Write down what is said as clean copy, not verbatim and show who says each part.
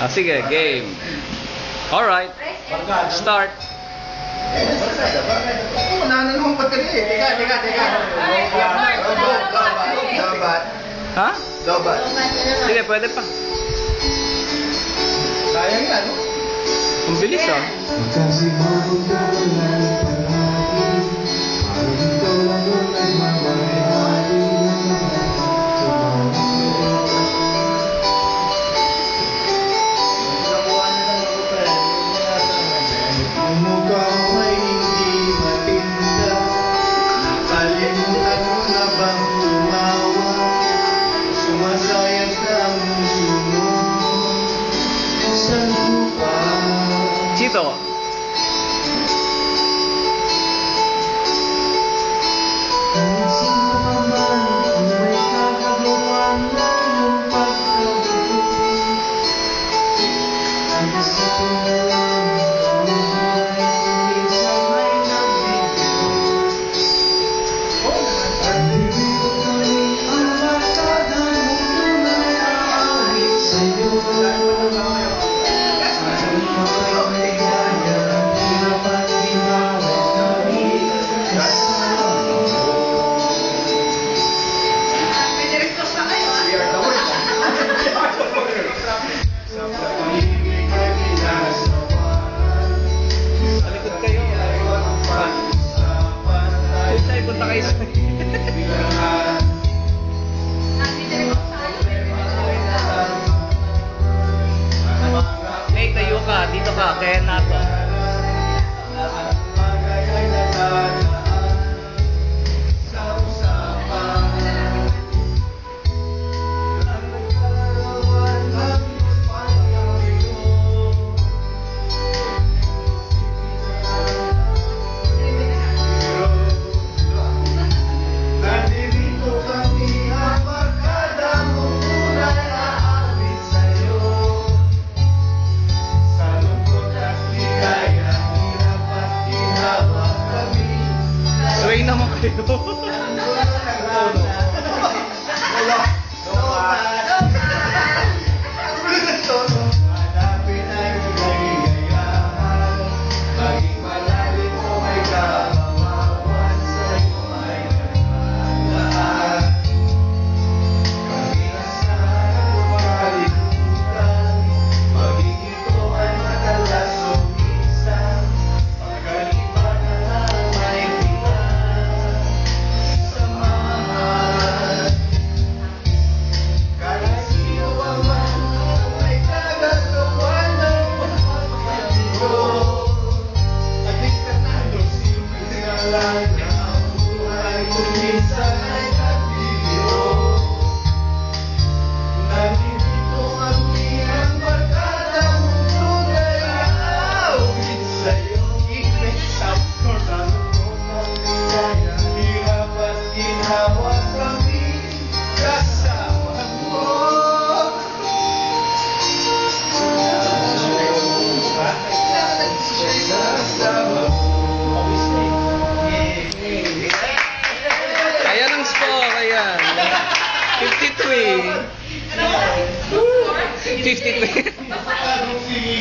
Speaker 1: Ah, sige, game. Alright. Start.
Speaker 2: Nananong pa kali eh. Teka. Dobat.
Speaker 1: Ha?
Speaker 2: Dobat.
Speaker 1: Sige, pwede pa.
Speaker 2: Sayang yan, no?
Speaker 1: Ang bilis ah.
Speaker 3: Kasi mabugalan palagi, parang ikaw lang ang nagmamahali ng ang mukha mo'y hindi matinda, kalimutan mo na bang tumawa, sumasayang na ang puso mo, saan mo pa?
Speaker 1: Chito.
Speaker 3: Kahit sino pa man, kung may kakagawa na yung pagkabuti, ay gusto ko na lang buhay, minsan ay nagbibiro. At dito kami ang barkadang tunay aawit sa'yo.
Speaker 1: Salikod kayo. Tayo punta kayo sa... May tayo ka. Dito ka. Kaya nato.
Speaker 3: Nandito kami ang barkadang tunay aawit sa'yo. Sa lungkot at ligaya, hirap at ginawa kami.
Speaker 1: Sway naman kayo.
Speaker 3: Hanapin ay kaligayahan, maging malalim o may kapawawan, sa'yo ay nagmamahal. Kamilasan o makalimutan, maging ito ay madalas o minsan, pagkaliban na lang may bilang sa mahal. Kahit sino pa man may kagagawa ng pagkakabiro, at ikatado sinulang na ang buhay kung minsan ay nagbibiro. Nandito kami ang barkadang tunay na aawit sa'yo. Ikresaw ko lang ang ligaya, hirap at ginawa kami kasama mo. Kasama mo.
Speaker 1: Ayan ang score. Ayan. 53. 53.